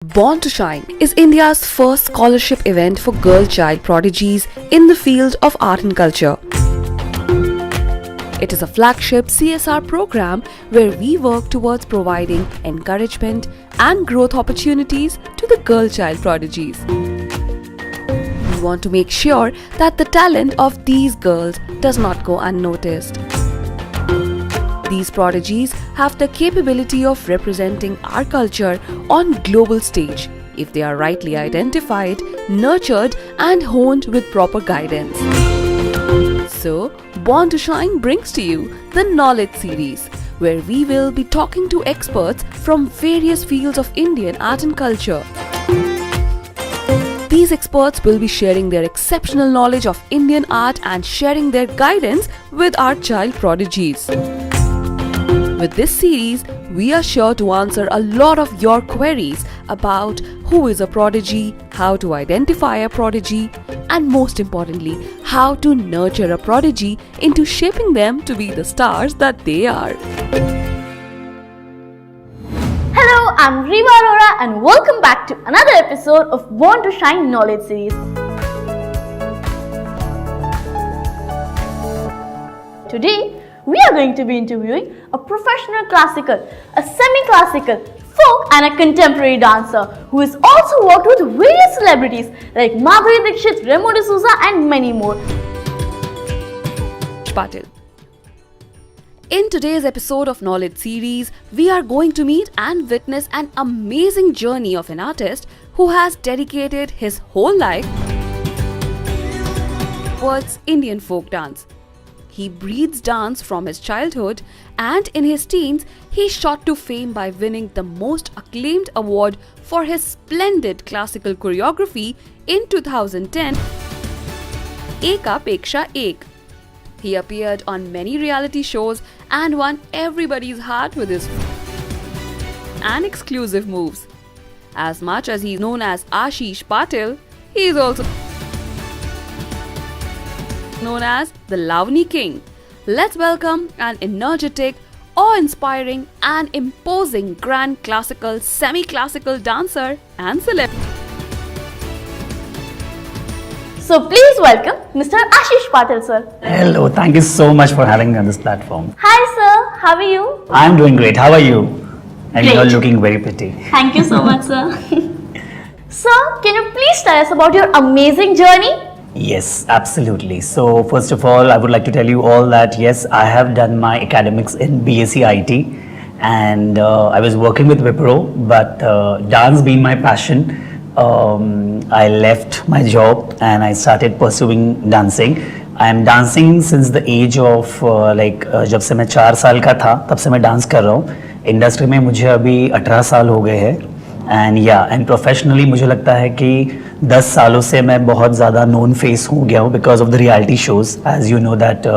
Born to Shine is India's first scholarship event for girl child prodigies in the field of art and culture. It is a flagship CSR program where we work towards providing encouragement and growth opportunities to the girl child prodigies. We want to make sure that the talent of these girls does not go unnoticed. These prodigies have the capability of representing our culture on global stage if they are rightly identified, nurtured and honed with proper guidance. So, Born to Shine brings to you the Knowledge Series, where we will be talking to experts from various fields of Indian art and culture. These experts will be sharing their exceptional knowledge of Indian art and sharing their guidance with our child prodigies. With this series, we are sure to answer a lot of your queries about who is a prodigy, how to identify a prodigy, and most importantly, how to nurture a prodigy into shaping them to be the stars that they are. Hello, I'm Riva Arora and welcome back to another episode of Born to Shine Knowledge Series. Today, we are going to be interviewing a professional classical, a semi-classical, folk and a contemporary dancer who has also worked with various celebrities like Madhuri Dixit, Remo D'Souza and many more. Patil. In today's episode of Knowledge Series, we are going to meet and witness an amazing journey of an artist who has dedicated his whole life towards Indian folk dance. He breathes dance from his childhood, and in his teens, he shot to fame by winning the most acclaimed award for his splendid classical choreography in 2010, Eka Peksha Ek. He appeared on many reality shows and won everybody's heart with his and exclusive moves. As much as he is known as Ashish Patil, he is also known as the Lavani King. Let's welcome an energetic, awe-inspiring and imposing grand classical, semi-classical dancer and celebrity. So please welcome Mr. Ashish Patil sir. Hello, thank you so much for having me on this platform. Hi sir, how are you? I'm doing great. How are you? And Great. you're looking very pretty. Thank you so much sir. Sir, can you please tell us about your amazing journey? Yes, absolutely. So first of all, I would like to tell you all that yes, I have done my academics in BSc IT and I was working with Wipro, but dance being my passion, I left my job and I started pursuing dancing. I am dancing since the age of जब से मैं 4 साल का था तब से मैं dance कर रहा हूँ. इंडस्ट्री में मुझे अभी 18 साल हो गए हैं एंड प्रोफेशनली मुझे लगता है कि 10 सालों से मैं बहुत ज़्यादा नोन फेस हो गया हूँ because of the reality shows. As you know that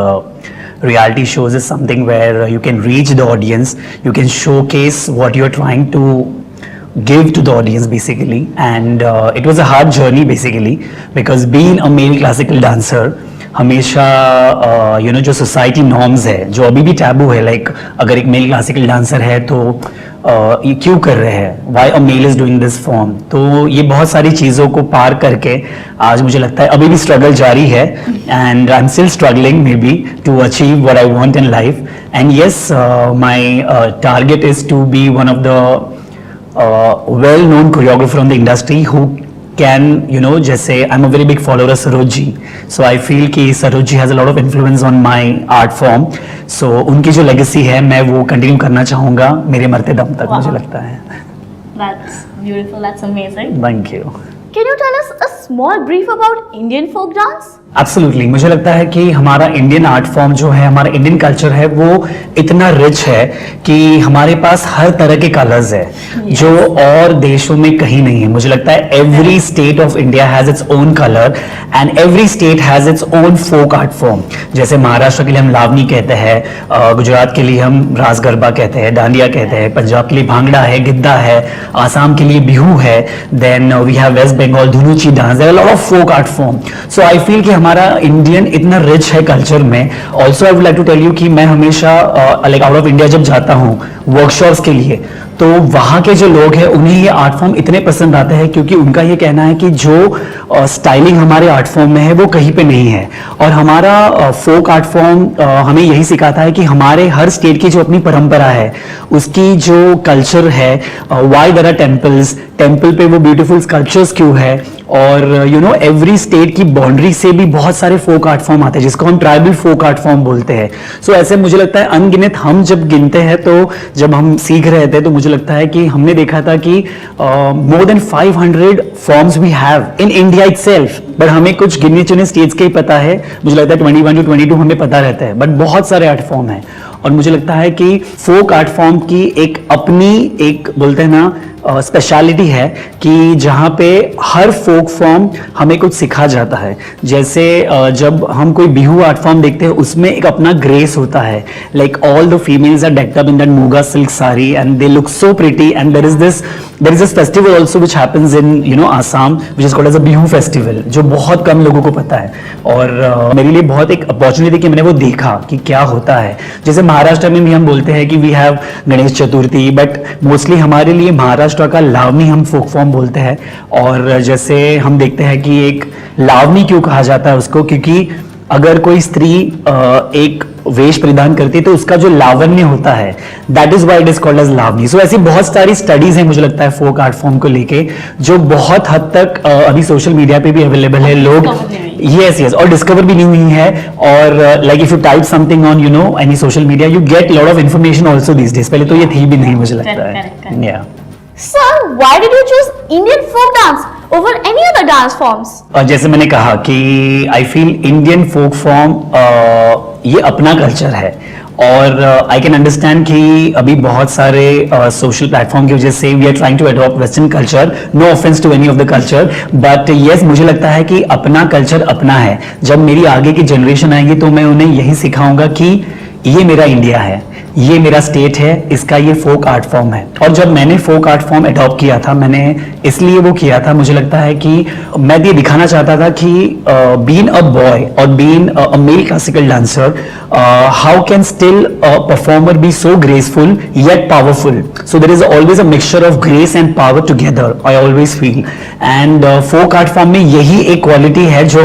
reality shows is something where you can reach the audience, you can showcase what you're trying to give to the audience basically, and it was a hard journey basically because being a male classical dancer हमेशा जो society norms है जो अभी भी taboo है, like अगर एक mail classical dancer है तो ये क्यों कर रहे हैं, why a male is doing this form. तो ये बहुत सारी चीज़ों को पार करके आज मुझे लगता है अभी भी स्ट्रगल जारी है and I am still struggling maybe to achieve what I want in life. And yes, my target is to be one of the well known choreographer on the industry who can, जैसे I'm a very big follower of Saroj ji, so I feel कि Saroj ji has a lot of influence on my art form, so उनकी जो legacy है मैं वो continue करना चाहूँगा मेरे मरते दम तक. मुझे लगता है. That's beautiful, that's amazing. Thank you. Can you tell us a small brief about Indian folk dance? Absolutely. मुझे लगता है कि हमारा इंडियन आर्ट फॉर्म जो है, हमारा इंडियन कल्चर है, वो इतना रिच है कि हमारे पास हर तरह के कलर्स है जो और देशों में कहीं नहीं है. मुझे लगता है every state of India has its own colour and every state has its own folk art form. जैसे महाराष्ट्र के लिए हम लावनी कहते हैं, गुजरात के लिए हम रास गरबा कहते हैं, डांडिया कहते हैं, पंजाब के लिए भांगड़ा है, गिद्दा है, आसाम के लिए बिहू है, then we have West Bengal dhunuchi dance. There are lot of folk art form. So I feel कि हमारा इंडियन इतना रिच है कल्चर में. Also I would like to tell you कि मैं हमेशा लाइक आउट ऑफ इंडिया जब जाता हूँ वर्कशॉप्स के लिए तो वहाँ के जो लोग हैं उन्हें ये आर्ट फॉर्म इतने पसंद आते हैं क्योंकि उनका ये कहना है कि जो स्टाइलिंग हमारे आर्ट फॉर्म में है वो कहीं पे नहीं है। और हमारा फोक आर्ट फॉर्म हमें यही सिखाता है कि हमारे हर स्टेट की जो अपनी परंपरा है, उसकी जो कल्चर है, why there are temples, temple पे वो ब्यूटीफुल स्कल्पचर्स क्यों है, और यू नो एवरी स्टेट की बाउंड्री से भी बहुत सारे फोक आर्ट फॉर्म आते हैं जिसको हम ट्राइबल फोक आर्ट फॉर्म बोलते हैं। सो ऐसे मुझे लगता है अनगिनत हम जब गिनते हैं, तो जब हम सीख रहे थे तो मुझे लगता है कि हमने देखा था कि more than 500 forms we have in India itself, but हमें कुछ गिने चुने स्टेट्स के ही पता है। मुझे लगता है 21 to 22 हमें पता रहता है, बट बहुत सारे आर्ट फॉर्म है। और मुझे लगता है कि फोक आर्ट फॉर्म की एक अपनी एक बोलते हैं ना स्पेशलिटी है कि जहाँ पे हर फोक फॉर्म हमें कुछ सिखा जाता है। जैसे जब हम कोई बिहू आर्ट फॉर्म देखते हैं उसमें एक अपना ग्रेस होता है, like all the females are decked up in that muga silk sari and they look so pretty, and there is this festival also which happens in you know Assam which is called as a Bihu festival, जो बहुत कम लोगों को पता है। और मेरे लिए बहुत एक अपॉर्चुनिटी कि मैंने वो देखा कि क्या होता है। जैसे महाराष्ट्र में भी हम बोलते हैं कि we have Ganesh Chaturthi, but mostly हमारे लिए महाराष्ट्र का लावनी हम फोक फॉर्म बोलते हैं। और जैसे हम देखते हैं कि एक लावनी क्यों कहा जाता है उसको, क्योंकि अगर कोई स्त्री एक वेश परिधान करती है तो उसका जो लावण्य होता है, that is why it is called as lavani. सो ऐसी बहुत सारी स्टडीज हैं मुझे लगता है फोक आर्ट फॉर्म को लेके, जो बहुत हद तक अभी सोशल मीडिया पे भी अवेलेबल है। लोग यस और डिस्कवर भी नहीं हुई है। और like if you type something on you know any social media, you get lot of information also these days. पहले तो ये थी भी नहीं मुझे लगता है। या Sir, why did you choose Indian folk dance over any other dance forms? जैसे मैंने कहा कि I feel Indian folk form ये अपना कल्चर है, और आई कैन अंडरस्टैंड कि अभी बहुत सारे सोशल प्लेटफॉर्म की वजह से we are trying to adopt western culture, no offence to any of the culture, but yes मुझे लगता है कि अपना कल्चर अपना है। जब मेरी आगे की जनरेशन आएगी तो मैं उन्हें यही सिखाऊंगा कि ये मेरा इंडिया है, ये मेरा स्टेट है, इसका ये फोक आर्ट फॉर्म है। और जब मैंने फोक आर्ट फॉर्म अडॉप्ट किया था, मैंने इसलिए वो किया था, मुझे लगता है कि मैं ये दिखाना चाहता था कि बीइंग अ बॉय और being a male classical dancer, how can still a performer be so graceful yet powerful. So there is always a mixture of grace and power together, I always feel. And folk art form में यही एक quality है जो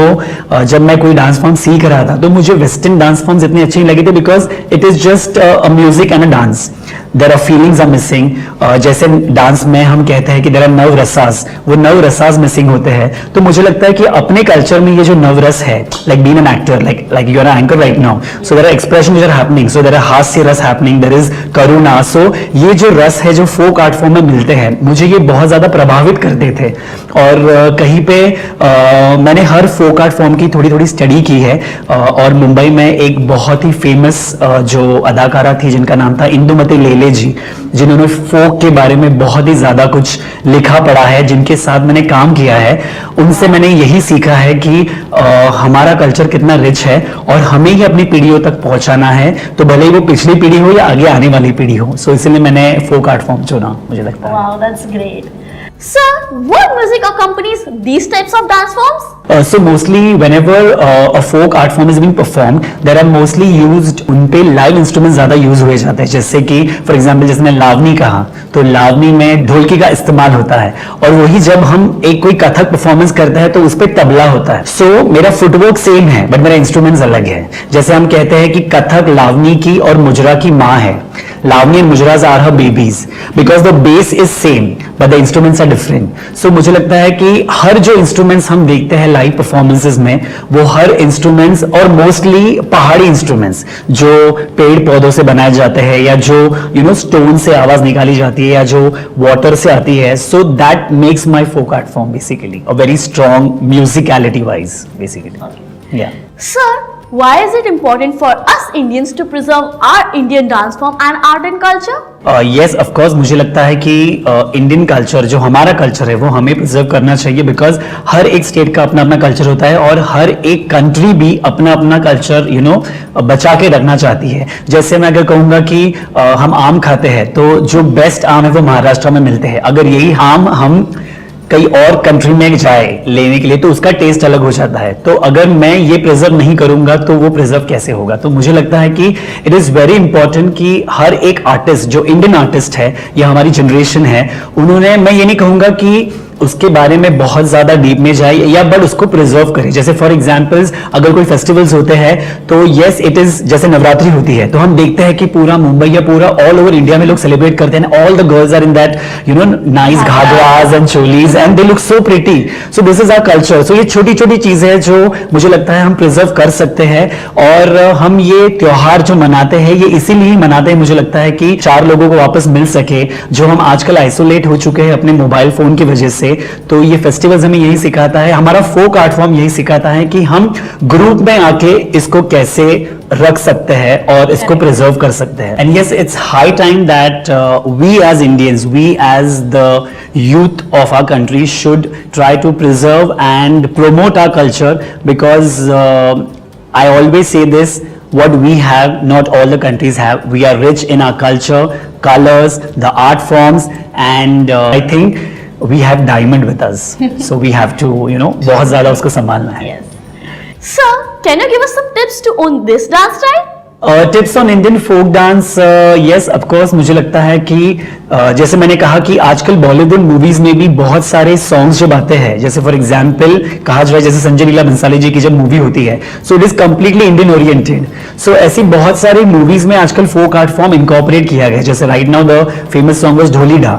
जब मैं कोई dance form सीख रहा था तो मुझे वेस्टर्न डांस फॉर्म्स इतने अच्छे नहीं लगे थे, because it is just a music and a dance, there are feelings are missing. जैसे डांस में हम कहते हैं कि देयर आर नव रसास, वो नव रसास मिसिंग होते हैं। तो मुझे लगता है कि अपने कल्चर में ये जो नव रस है, like being an actor, like you are an anchor right now, so there are expressions are happening, so there are हास्य रस हैपनिंग, देयर इज करुणा। सो ये जो रस है जो फोक आर्ट फॉर्म में मिलते हैं, मुझे ये बहुत ज्यादा प्रभावित करते थे। और कहीं पे मैंने हर फोक आर्ट फॉर्म की थोड़ी थोड़ी स्टडी की है। और मुंबई में एक बहुत ही फेमस जो अदाकारा थी जिनका नाम था इंदुमती लेले जी, जिन्होंने फोक के बारे में बहुत ही ज्यादा कुछ लिखा पढ़ा है, जिनके साथ मैंने काम किया है, उनसे मैंने यही सीखा है कि हमारा कल्चर कितना रिच है और हमें ही अपनी पीढ़ियों तक पहुंचाना है, तो भले ही वो पिछली पीढ़ी हो या आगे आने वाली पीढ़ी हो। सो इसलिए मैंने फोक आर्ट फॉर्म चुना, मुझे लगता है। Wow, that's great. Sir, what music accompanies these types of dance forms? So mostly whenever a folk art form is being performed, there are mostly used, उन पे live instruments ज्यादा यूज हुए जाते हैं। जैसे कि फॉर एग्जाम्पल जैसे मैं लावनी कहा, तो लावनी में ढोलकी का इस्तेमाल होता है, और वही जब हम एक कोई कथक परफॉर्मेंस करते हैं तो उस पर तबला होता है। सो मेरा फुटवर्क सेम है बट मेरा इंस्ट्रूमेंट्स अलग है। जैसे हम कहते हैं कि कथक लावनी की और मुजरा की माँ है, lavani and mujras are her babies, because the base is same but the instruments are different. So मुझे लगता है कि हर जो इंस्ट्रूमेंट्स हम देखते हैं लाइव परफॉर्मेंसेस में, वो हर इंस्ट्रूमेंट्स और मोस्टली पहाड़ी इंस्ट्रूमेंट्स जो पेड़ पौधों से बनाए जाते हैं, या जो यू नो स्टोन से आवाज निकाली जाती है, या जो वाटर से आती है, so that makes my folk art form basically a very strong musicality wise basically. या Sir, why is it important for us Indians to preserve our Indian dance form and art and culture? Yes of course, मुझे लगता है कि Indian culture जो हमारा culture है वो हमें प्रिजर्व करना चाहिए, बिकॉज हर एक स्टेट का अपना अपना कल्चर होता है और हर एक कंट्री भी अपना अपना कल्चर यू नो बचा के रखना चाहती है। जैसे मैं अगर कहूंगा कि हम आम खाते हैं तो जो बेस्ट आम है वो महाराष्ट्र में मिलते हैं। अगर यही आम हम कई और कंट्री में जाए लेने के लिए तो उसका टेस्ट अलग हो जाता है। तो अगर मैं ये प्रिजर्व नहीं करूंगा तो वो प्रिजर्व कैसे होगा? तो मुझे लगता है कि इट इज वेरी इंपॉर्टेंट कि हर एक आर्टिस्ट जो इंडियन आर्टिस्ट है या हमारी जनरेशन है, उन्होंने, मैं ये नहीं कहूंगा कि उसके बारे में बहुत ज्यादा डीप में जाए या बट उसको प्रिजर्व करे। जैसे फॉर एग्जांपल्स अगर कोई फेस्टिवल्स होते हैं तो यस इट इज, जैसे नवरात्रि होती है तो हम देखते हैं कि पूरा मुंबई या पूरा ऑल ओवर इंडिया में लोग सेलिब्रेट करते हैं, all the girls are in that you know nice ghagharas and cholis and they look so pretty. So this is our culture. So ये छोटी छोटी चीजें हैं जो मुझे लगता है हम प्रिजर्व कर सकते हैं। और हम ये त्योहार जो मनाते हैं ये इसीलिए मनाते हैं, मुझे लगता है कि चार लोगों को वापस मिल सके, जो हम आजकल आइसोलेट हो चुके हैं अपने मोबाइल फोन की वजह से। तो ये फेस्टिवल्स हमें यही सिखाता है, हमारा फोक आर्ट फॉर्म यही सिखाता है कि हम ग्रुप में आके इसको कैसे रख सकते हैं और इसको प्रिजर्व कर सकते हैं। And yes it's high time that we as Indians, we as the youth of our country should try to preserve and promote our culture, because I always say this, what we have not all the countries have. We are rich in our culture, colors, the art forms, and I think we have diamond with us. So we have to, you know, बहुत ज़्यादा उसको संभालना है। Yes. Sir, can you give us some tips to own this dance style? Tips on Indian folk dance, yes of course मुझे लगता है कि जैसे मैंने कहा कि आजकल बॉलीवुड मूवीज में भी बहुत सारे सॉन्ग्स जब आते हैं, जैसे फॉर एग्जांपल कहा जाए जैसे संजय लीला भंसाली जी की जब मूवी होती है, so it is completely Indian oriented. So ऐसी बहुत सारी मूवीज में आजकल फोक आर्ट फॉर्म इनकॉर्पोरेट किया गया, जैसे right now the famous song was Dholida.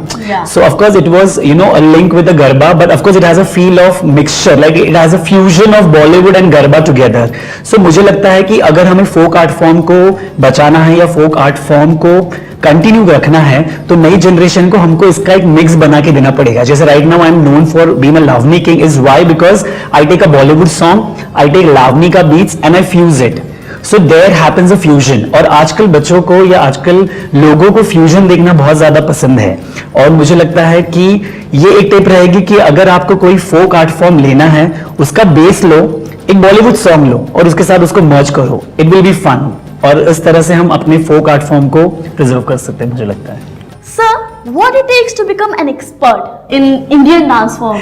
So of course it was you know a link with the garba, but of course it has a feel of mixture, like it has a fusion of Bollywood and garba together. So मुझे लगता है कि अगर हमें फोक art form को बचाना है या फोक आर्ट फॉर्म को कंटिन्यू रखना है तो नई जनरेशन को हमको इसका एक मिक्स बना के देना पड़ेगा। जैसे right now I am known for being a lavani king, is why because I take a Bollywood song, I take lavani का beats and I fuse it, so there happens a fusion. और आजकल बच्चों को या आजकल लोगों को फ्यूजन देखना बहुत ज्यादा पसंद है। और मुझे लगता है कि ये एक टिप रहेगी कि अगर आपको कोई फोक आर्ट फॉर्म लेना है, उसका बेस लो, एक बॉलीवुड सॉन्ग लो और उसके साथ उसको मर्ज करो, इट विल बी फन। और इस तरह से हम अपने फोक आर्ट फॉर्म को प्रिजर्व कर सकते हैं, मुझे लगता है। Sir, what it takes to become an expert in Indian dance form?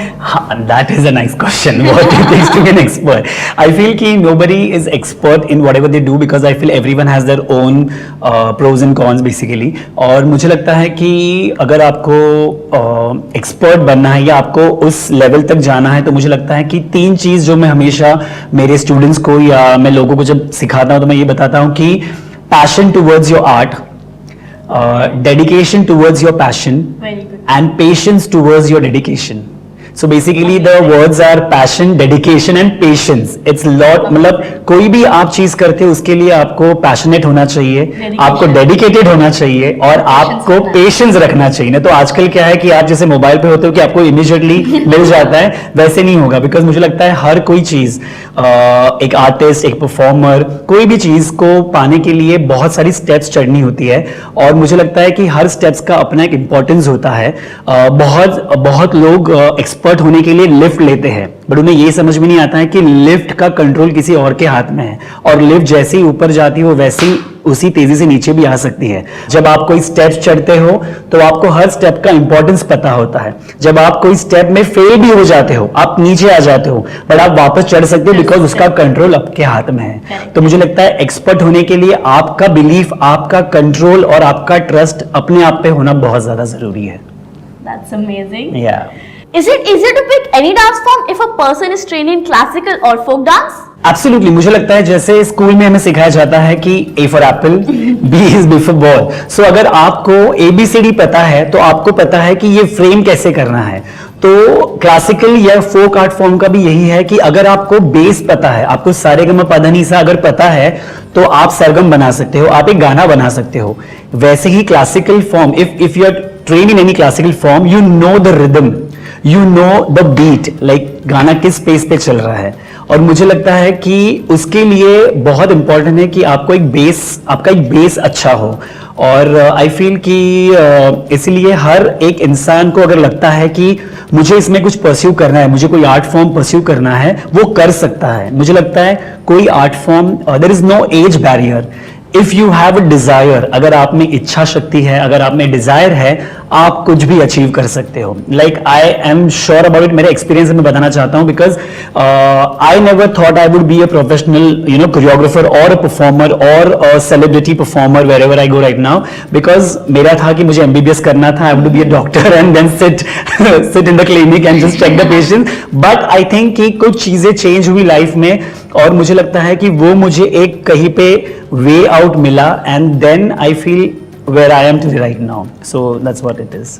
That is a nice question. What it takes to be an expert? I feel कि nobody is expert in whatever they do, because I feel everyone has their own pros and cons basically. और मुझे लगता है कि अगर आपको expert बनना है या आपको उस लेवल तक जाना है, तो मुझे लगता है कि तीन चीज जो मैं हमेशा मेरे स्टूडेंट्स को या मैं लोगों को जब सिखाता हूं तो मैं ये बताता हूं कि passion towards your art, dedication towards your passion, Very good. and patience towards your dedication. So basically the words are passion, dedication and patience. It's lot, मतलब कोई भी आप चीज करते हो उसके लिए आपको पैशनेट होना चाहिए, आपको डेडिकेटेड होना चाहिए और आपको पेशेंस रखना चाहिए। ना तो आजकल क्या है कि आप जैसे मोबाइल पे होते हो कि आपको इमीडिएटली मिल जाता है, वैसे नहीं होगा। बिकॉज मुझे लगता है हर कोई चीज, एक आर्टिस्ट, एक परफॉर्मर, कोई भी चीज को पाने के लिए बहुत सारी स्टेप्स चढ़नी होती है। और मुझे लगता है कि हर स्टेप्स का अपना एक इंपॉर्टेंस होता है। बहुत लोग एक्सपर्ट होने के लिए लिफ्ट लेते हैं, बट उन्हें ये समझ में नहीं आता है कि लिफ्ट का कंट्रोल किसी और के हाथ में है, और लिफ्ट जैसे ही ऊपर जाती है वो वैसे ही उसी तेजी से नीचे भी आ सकती है। जब आप कोई स्टेप्स चढ़ते हो तो आपको हर स्टेप का इंपॉर्टेंस पता होता है। जब आप कोई स्टेप में फेल भी हो जाते हो, आप नीचे आ जाते हो, बट आप वापस चढ़ सकते हो बिकॉज उसका कंट्रोल आपके हाथ में है। तो मुझे लगता है एक्सपर्ट होने के लिए आपका बिलीफ, आपका कंट्रोल और आपका ट्रस्ट अपने आप पे होना बहुत ज्यादा जरूरी है। That's amazing. Yeah. Is it easier to pick any dance form if a person is trained in classical or folk dance? Absolutely, मुझे लगता है जैसे स्कूल में हमें सिखाया जाता है कि A for apple, B is before ball. So अगर आपको ABCD पता है तो आपको पता है कि ये फ्रेम कैसे करना है। तो क्लासिकल या फोक आर्ट फॉर्म का भी यही है कि अगर आपको बेस पता है, आपको सारेगमपधनिसा अगर पता है तो आप सरगम बना सकते हो, आप एक गाना बना सकते हो। वैसे ही classical form, if you are train in any classical form, you know the rhythm, you know the beat, like गाना किस पेस पे चल रहा है। और मुझे लगता है कि उसके लिए बहुत इंपॉर्टेंट है कि आपको आपका एक बेस अच्छा हो। और आई फील कि इसलिए हर एक इंसान को अगर लगता है कि मुझे इसमें कुछ परस्यू करना है, मुझे कोई आर्ट फॉर्म परस्यू करना है, वो कर सकता है। मुझे लगता है कोई art form, there is no age barrier. If you have a desire, अगर आप में इच्छा शक्ति है, अगर आप में डिजायर है, आप कुछ भी अचीव कर सकते हो. Like I am sure about it. मेरे एक्सपीरियंस में बताना चाहता हूँ, because I never thought I would be a professional choreographer और अ परफॉर्मर और celebrity performer wherever I go right now. Because मेरा था कि मुझे MBBS करना था. I would be a doctor and then sit in the clinic and just check the patient. But I think कि कुछ चीजें चेंज हुई लाइफ में, और मुझे लगता है कि वो मुझे एक कहीं पे वे आउट मिला, and then I feel where I am today right now. So that's what it is.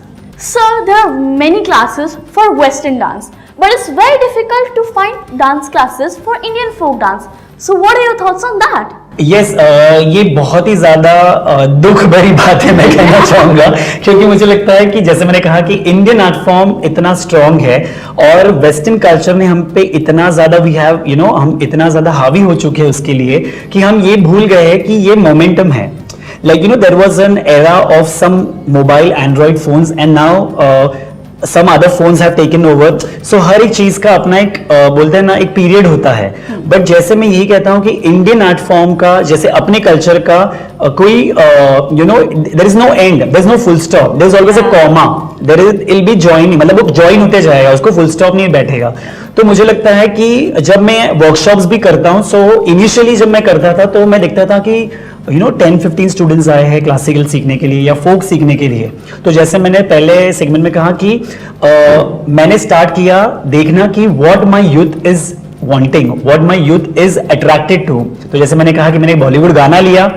Sir, there are many classes for Western dance, but it's very difficult to find dance classes for Indian folk dance. So what are your thoughts on that? Yes, ये बहुत ही ज्यादा दुख भरी बात है, मैं कहना चाहूंगा, क्योंकि मुझे लगता है कि जैसे मैंने कहा कि इंडियन आर्ट फॉर्म इतना स्ट्रांग है और वेस्टर्न कल्चर ने हम पे इतना ज्यादा हम इतना ज्यादा हावी हो चुके हैं उसके लिए कि हम ये भूल गए हैं कि ये मोमेंटम है. Like there was an era of some mobile Android phones, and now some other phones have taken over. So हर एक चीज का अपना एक बोलते हैं ना एक पीरियड होता है. बट जैसे मैं यही कहता हूँ कि इंडियन आर्ट फॉर्म का, जैसे अपने कल्चर का कोई there is no end, there is no full stop, there is always a comma, there'll be joining, मतलब वो जॉइन होते जाएगा, उसको फुल स्टॉप नहीं बैठेगा. तो मुझे लगता है कि जब मैं वर्कशॉप्स भी करता हूँ, सो इनिशियली जब मैं करता था तो मैं देखता था कि 10-15 स्टूडेंट्स आए हैं क्लासिकल सीखने के लिए या फोक सीखने के लिए. तो जैसे मैंने पहले सेगमेंट में कहा कि मैंने स्टार्ट किया देखना कि what my youth is wanting, what my youth is attracted to. तो जैसे मैंने कहा कि मैंने बॉलीवुड गाना लिया,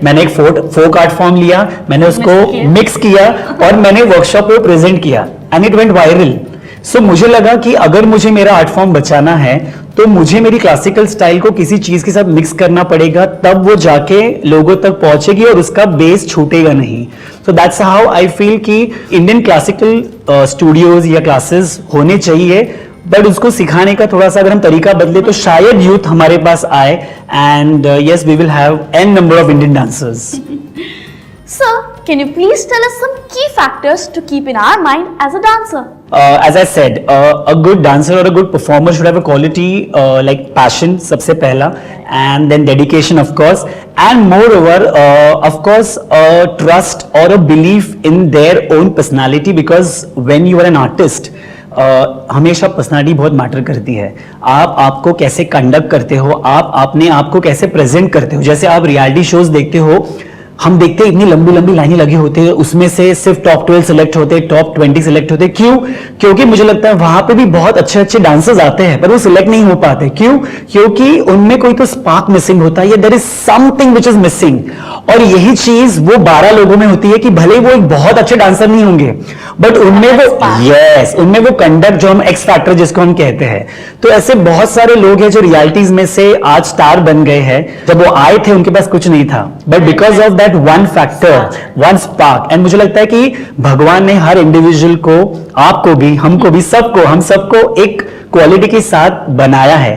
मैंने एक फोक आर्ट फॉर्म लिया, मैंने उसको मिक्स किया और मैंने वर्कशॉप पे प्रेजेंट किया, एंड इट वेंट वायरल. सो मुझे लगा कि अगर मुझे मेरा आर्ट फॉर्म बचाना है तो मुझे मेरी क्लासिकल स्टाइल को किसी चीज के साथ मिक्स करना पड़ेगा, तब वो जाके लोगों तक पहुंचेगी और उसका बेस छूटेगा नहीं. So that's how I feel कि इंडियन क्लासिकल स्टूडियोज या क्लासेस होने चाहिए, बट उसको सिखाने का थोड़ा सा अगर हम तरीका बदले तो शायद यूथ हमारे पास आए, and yes we will have n number of Indian dancers. Sir, can you please tell us some key factors to keep in our mind as a dancer? As I said, a good dancer or a good performer should have a quality like passion, सबसे पहला, and then dedication of course, and moreover of course trust or a belief in their own personality, because when you are an artist हमेशा personality बहुत matter करती है. आप आपको कैसे conduct करते हो, आप अपने आप को कैसे प्रेजेंट करते हो. जैसे आप रियलिटी शोज देखते हो, हम देखते हैं इतनी लंबी लंबी लाइनें लगी होती है, उसमें से सिर्फ टॉप 12 सिलेक्ट होते हैं, टॉप 20 सिलेक्ट होते हैं. क्यों? क्योंकि मुझे लगता है वहां पे भी बहुत अच्छे अच्छे डांसर्स आते हैं पर वो सिलेक्ट नहीं हो पाते. क्यों? क्योंकि उनमें कोई तो स्पार्क मिसिंग होता है, या there is something which is missing. और यही चीज वो 12 लोगों में होती है कि भले वो एक बहुत अच्छे डांसर नहीं होंगे, बट उनमें वो उनमें वो कंडक्ट जो हम एक्स फैक्टर जिसको हम कहते हैं. तो ऐसे बहुत सारे लोग हैं जो रियलिटीज में से आज स्टार बन गए हैं. जब वो आए थे उनके पास कुछ नहीं था, but because of that one factor, one spark. And मुझे लगता है कि भगवान ने हर इंडिविजुअल को, आपको भी, हमको भी, हम सबको एक क्वालिटी के साथ बनाया है,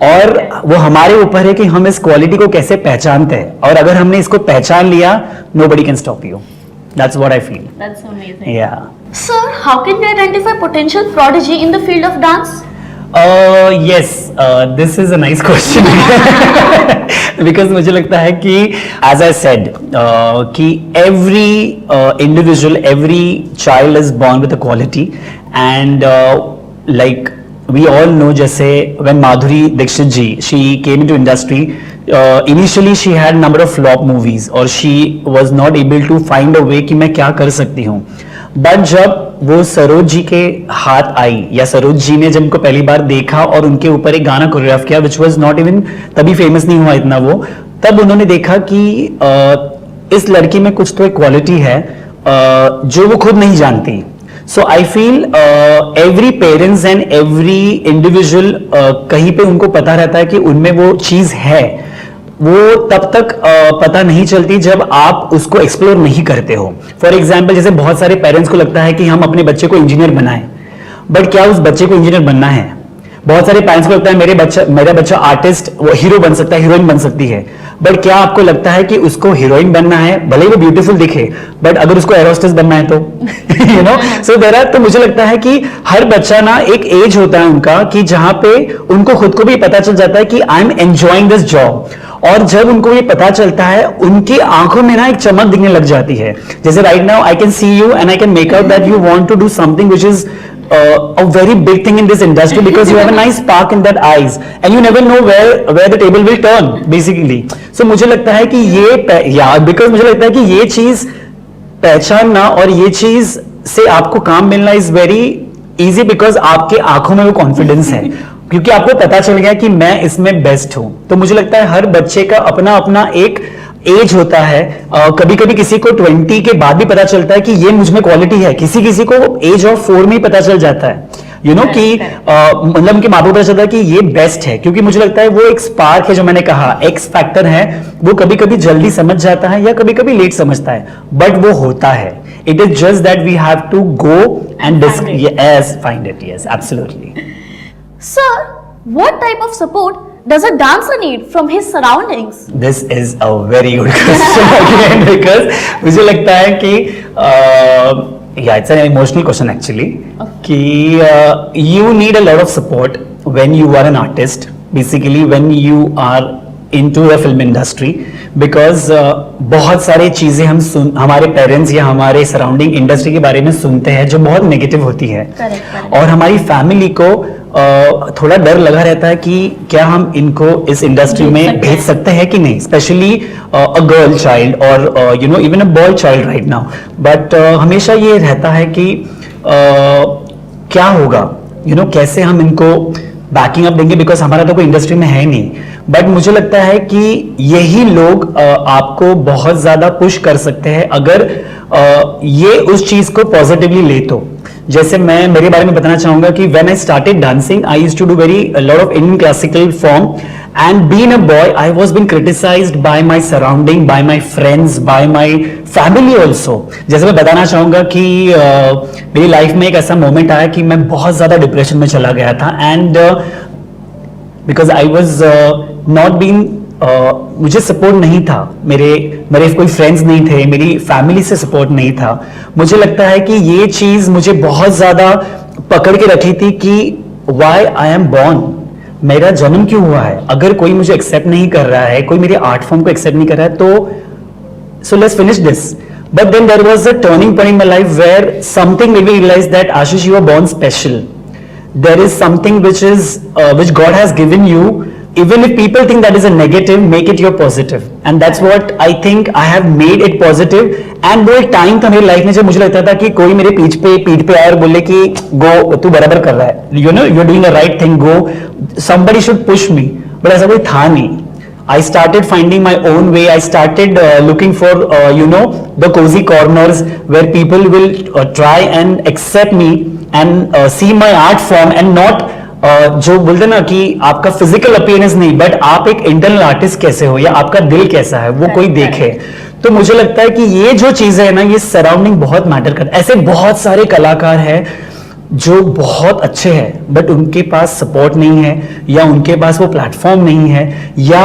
और वो हमारे ऊपर है कि हम इस क्वालिटी को कैसे पहचानते हैं. और अगर हमने इसको पहचान लिया, nobody can stop you. That's what I feel. That's amazing. Yeah. Sir, how can we identify potential prodigy in the field of dance? Yes, this is a nice question. Because मुझे लगता है कि as I said कि every individual, every child is born with a quality, and like we all know, जैसे when Madhuri Dixit ji, she came into industry, initially she had number of flop movies और she was not able to find a way कि मैं क्या कर सकती हूँ. But जब वो सरोज जी के हाथ आई, या सरोज जी ने जब उनको पहली बार देखा और उनके ऊपर एक गाना कोरियोग्राफ किया विच वॉज नॉट इवन, तभी फेमस नहीं हुआ इतना वो, तब उन्होंने देखा कि इस लड़की में कुछ तो एक क्वालिटी है जो वो खुद नहीं जानती. So I feel every parents and every individual कहीं पे उनको पता रहता है कि उनमें वो चीज है. वो तब तक पता नहीं चलती जब आप उसको एक्सप्लोर नहीं करते हो. फॉर एग्जाम्पल, जैसे बहुत सारे पेरेंट्स को लगता है कि हम अपने बच्चे को इंजीनियर बनाएं, बट क्या उस बच्चे को इंजीनियर बनना है? बहुत सारे पेरेंट्स को लगता है मेरा बच्चा आर्टिस्ट, वो हीरो बन सकता है, हीरोइन बन सकती है, बट क्या आपको लगता है कि उसको हीरोइन बनना है? भले ही वो ब्यूटीफुल दिखे, बट अगर उसको एयर होस्टेस बनना है तो you know. So there are, तो मुझे लगता है कि हर बच्चा ना एक एज होता है उनका कि जहां पे उनको खुद को भी पता चल जाता है कि I am enjoying this job. और जब उनको ये पता चलता है, उनकी आंखों में ना एक चमक दिखने लग जाती है. जैसे right now I can see you and I can make out that you want to do something which is a very big thing in this industry because you have a nice spark in that eyes and you never know where the table will turn basically. So मुझे लगता है कि ये because मुझे लगता है कि ये चीज पहचानना और ये चीज से आपको काम मिलना इज वेरी इजी बिकॉज आपके आंखों में वो कॉन्फिडेंस है क्योंकि आपको पता चल गया कि मैं इसमें बेस्ट हूं. तो मुझे लगता है हर बच्चे का अपना अपना एक एज होता है. कभी कभी किसी को 20 के बाद भी पता चलता है कि ये मुझ में क्वालिटी है, किसी किसी को एज ऑफ 4 में ही पता चल जाता है कि मतलब उनके माँ बाप पता चलता है कि ये बेस्ट है. क्योंकि मुझे लगता है वो एक स्पार्क है जो मैंने कहा, एक्स फैक्टर है, वो कभी कभी जल्दी समझ जाता है या कभी कभी लेट समझता है, बट वो होता है. It is just that we have to go and find it. Yes, absolutely. Sir, what type of support does a dancer need from his surroundings? This is a very good question again because मुझे लगता है कि it's an emotional question actually. कि you need a lot of support when you are an artist, basically when you are into the film industry because बहुत सारी चीजें हमारे parents या हमारे सराउंडिंग इंडस्ट्री के बारे में सुनते हैं जो बहुत नेगेटिव होती है. Correct. और हमारी फैमिली को थोड़ा डर लगा रहता है कि क्या हम इनको इस इंडस्ट्री में भेज सकते हैं कि नहीं, स्पेशली अ गर्ल चाइल्ड और even a boy child right now. But हमेशा ये रहता है कि क्या होगा, कैसे हम इनको बैकिंग अप देंगे बिकॉज हमारा तो कोई इंडस्ट्री में है नहीं. बट मुझे लगता है कि यही लोग आपको बहुत ज्यादा पुश कर सकते हैं अगर ये उस चीज को पॉजिटिवली ले. तो जैसे मैं मेरे बारे में बताना चाहूंगा कि when I started dancing I used to do very lot of Indian classical form and being a boy I was being criticized by my surrounding, by my friends, by my family also. जैसे मैं बताना चाहूंगा कि मेरी life में एक ऐसा moment आया कि मैं बहुत ज्यादा डिप्रेशन में चला गया था and because I was not been मुझे सपोर्ट नहीं था, मेरे कोई फ्रेंड्स नहीं थे, मेरी फैमिली से सपोर्ट नहीं था. मुझे लगता है कि ये चीज मुझे बहुत ज्यादा पकड़ के रखी थी कि व्हाई आई एम बॉर्न, मेरा जन्म क्यों हुआ है. अगर कोई मुझे एक्सेप्ट नहीं कर रहा है, कोई मेरे आर्ट फॉर्म को एक्सेप्ट नहीं कर रहा है, तो so let's finish this. But then there was a turning point in my life where something made me realise that Ashish, you are born special. There is something which God has given you. Even if people think that is a negative, make it your positive. And that's what I think I have made it positive. And वो एक time था मेरी life में जब मुझे लगता था कि कोई मेरे पीठ पे आए और बोले कि गो, तू बराबर कर रहा है, you're doing the right thing, go. Somebody should push me. But ऐसा कोई था नहीं. I started finding my own way. I started looking for the cozy corners where people will try and accept me and see my art form and not जो बोलते ना कि आपका physical appearance नहीं, बट आप एक इंटरनल आर्टिस्ट कैसे हो या आपका दिल कैसा है वो कोई देखे. तो मुझे लगता है कि ये जो चीजें है ना, ये सराउंडिंग बहुत मैटर करता है. ऐसे बहुत सारे कलाकार हैं जो बहुत अच्छे हैं बट उनके पास सपोर्ट नहीं है या उनके पास वो प्लेटफॉर्म नहीं है या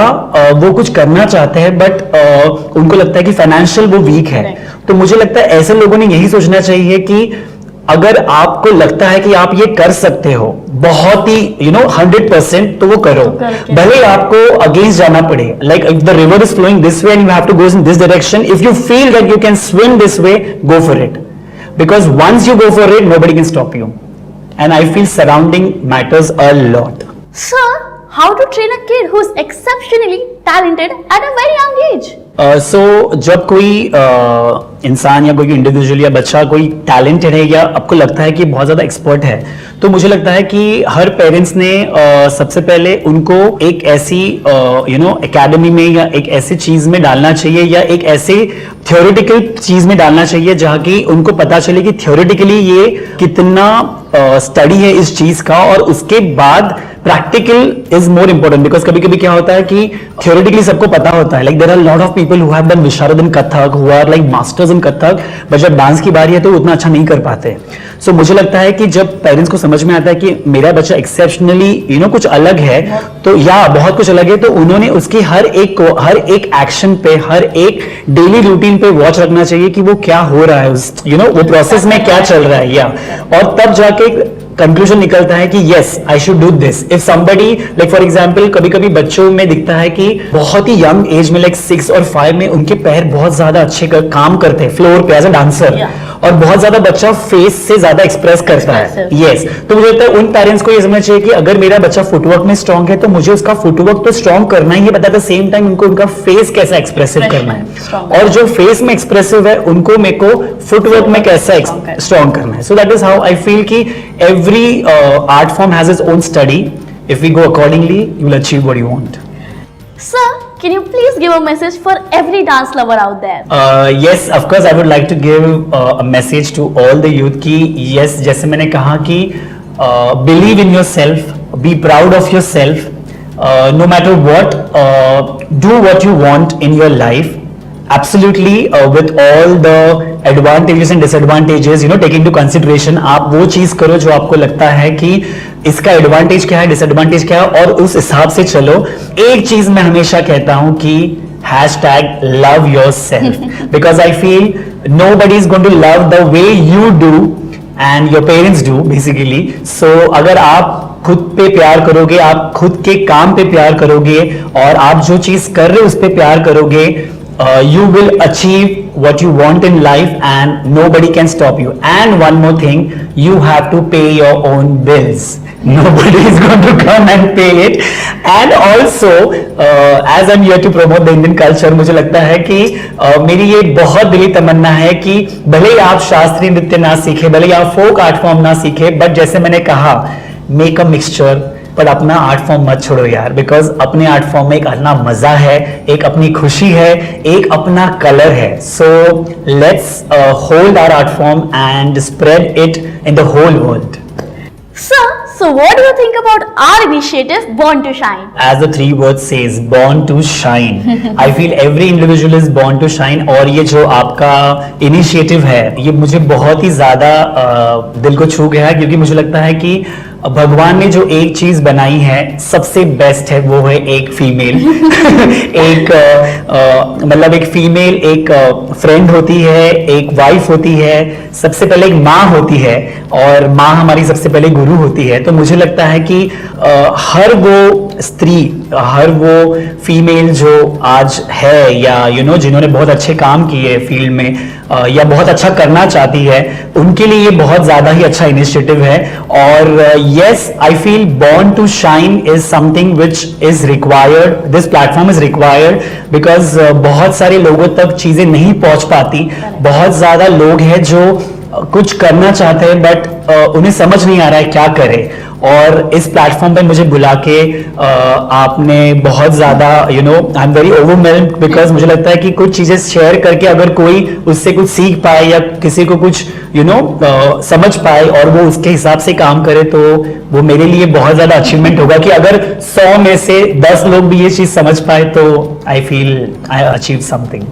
वो कुछ करना चाहते हैं बट उनको लगता है कि फाइनेंशियल वो वीक है. तो मुझे लगता है ऐसे लोगों ने यही सोचना चाहिए कि अगर आपको लगता है कि आप ये कर सकते हो बहुत ही 100%, तो वो करो, भले आपको अगेंस्ट जाना पड़े. Like if the river is flowing this way and you have to go in this direction, if you feel that you can swim this way, go for it. Because once you go for it, nobody can stop you. And I feel surrounding matters a lot. Sir, how to train a kid who is exceptionally talented at a very young age? So जब कोई इंसान या कोई individual या बच्चा कोई talented है या आपको लगता है कि बहुत ज्यादा एक्सपर्ट है, तो मुझे लगता है कि हर पेरेंट्स ने सबसे पहले उनको एक ऐसी एकेडमी में या एक ऐसी चीज में डालना चाहिए या एक ऐसे थ्योरेटिकल चीज में डालना चाहिए जहाँ की उनको पता चले कि थ्योरेटिकली ये कितना स्टडी है इस चीज का, और उसके बाद practical is more important. Because कभी कभी क्या होता है कि थ्योरेटिकली सबको पता होता है, like there are lot of people who have done विशारद in Kathak, who are like masters in Kathak, but जब डांस की बारी है तो उतना अच्छा नहीं कर पाते. सो मुझे लगता है कि जब पेरेंट्स को समझ में आता है कि मेरा बच्चा एक्सेप्शनली कुछ अलग है, तो या बहुत कुछ अलग है, तो उन्होंने उसकी हर एक एक्शन पे, हर एक डेली रूटीन पे वॉच रखना चाहिए कि वो क्या हो रहा है, वो प्रोसेस में क्या चल रहा है, या और तब जाके कंक्लूजन निकलता है कि yes I should do this if somebody like for example कभी कभी बच्चों में दिखता है कि बहुत ही यंग एज में लाइक 6 और 5 में उनके पैर बहुत ज्यादा अच्छे काम करते हैं फ्लोर पे एज अ डांसर और बहुत ज्यादा बच्चा फेस से ज्यादा एक्सप्रेस करता है यस तो मुझे लगता है उन पेरेंट्स को ये समझना चाहिए कि अगर मेरा बच्चा फुटवर्क में स्ट्रांग है तो मुझे उसका फुटवर्क तो स्ट्रांग करना ही है but at the same time उनको उनका फेस कैसा एक्सप्रेसिव करना है और जो फेस में एक्सप्रेसिव है उनको मेरे को फुटवर्क में कैसा स्ट्रांग करना है so that is how I feel कि every art form has its own study if we go accordingly you will achieve what you want Sir, can you please give a message for every dance lover out there? Yes, of course, I would like to give a message to all the youth कि yes, जैसे मैंने कहा कि believe in yourself, be proud of yourself, no matter what, do what you want in your life. Absolutely, with all the advantages and disadvantages, you know, take into consideration, आप वो चीज करो जो आपको लगता है कि इसका एडवांटेज क्या है, डिसएडवांटेज क्या है और उस हिसाब से चलो. एक चीज मैं हमेशा कहता हूं कि #love yourself because I feel nobody is going to love the way you do and your parents do basically. So अगर आप खुद पे प्यार करोगे, आप खुद के काम पे प्यार करोगे और आप जो चीज कर रहे हो उस पे प्यार करोगे, you will achieve what you want in life and nobody can stop you. And one more thing, you have to pay your own bills. Nobody is going to come and pay it. And also, as I'm here to promote the Indian culture, मुझे लगता है कि मेरी ये बहुत दिली तमन्ना है कि भले ही आप शास्त्रीय नृत्य ना सीखे, भले ही आप फोक आर्ट फॉर्म ना सीखे, बट जैसे मैंने कहा, मेक अ मिक्सचर. पर अपना आर्ट फॉर्म मत छोड़ो यार, बिकॉज अपने आर्ट फॉर्म में एक अपना मजा है, एक अपनी खुशी है, एक अपना कलर है. So let's hold our art form and spread it in the whole world. Sir, so what do you think about our initiative Born to Shine? As the 3 words says, born to shine. I feel every individual is born to shine. और ये जो आपका initiative है, ये मुझे बहुत ही ज्यादा दिल को छू गया है क्योंकि मुझे लगता है कि भगवान ने जो एक चीज बनाई है सबसे बेस्ट है, वो है एक फीमेल. एक मतलब एक फीमेल एक फ्रेंड होती है, एक वाइफ होती है, सबसे पहले एक माँ होती है और माँ हमारी सबसे पहले गुरु होती है. तो मुझे लगता है कि हर वो स्त्री, हर वो फीमेल जो आज है या जिन्होंने बहुत अच्छे काम किए फील्ड में या बहुत अच्छा करना चाहती है, उनके लिए ये बहुत ज्यादा ही अच्छा इनिशिएटिव है. और yes, I feel born to shine is something which is required. This platform is required because बहुत सारे लोगों तक चीजें नहीं पहुंच पाती. बहुत ज्यादा लोग हैं जो कुछ करना चाहते हैं बट उन्हें समझ नहीं आ रहा है क्या करें. और इस प्लेटफॉर्म पे मुझे बुला के आपने बहुत ज्यादा I am very overwhelmed because मुझे लगता है कि कुछ चीजें शेयर करके अगर कोई उससे कुछ सीख पाए या किसी को कुछ समझ पाए और वो उसके हिसाब से काम करे तो वो मेरे लिए बहुत ज्यादा अचीवमेंट होगा कि अगर 100 में से 10 लोग भी ये चीज समझ पाए तो I feel I achieve something.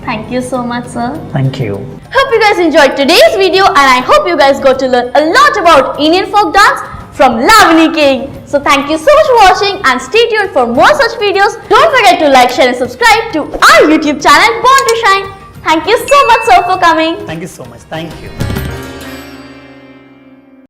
Thank you so much, sir. Thank you. Hope you guys enjoyed today's video and I hope you guys got to learn a lot about Indian folk dance from Lavani King. So thank you so much for watching and stay tuned for more such videos. Don't forget to like, share and subscribe to our YouTube channel Born to Shine. Thank you so much, sir, for coming. Thank you so much. Thank you.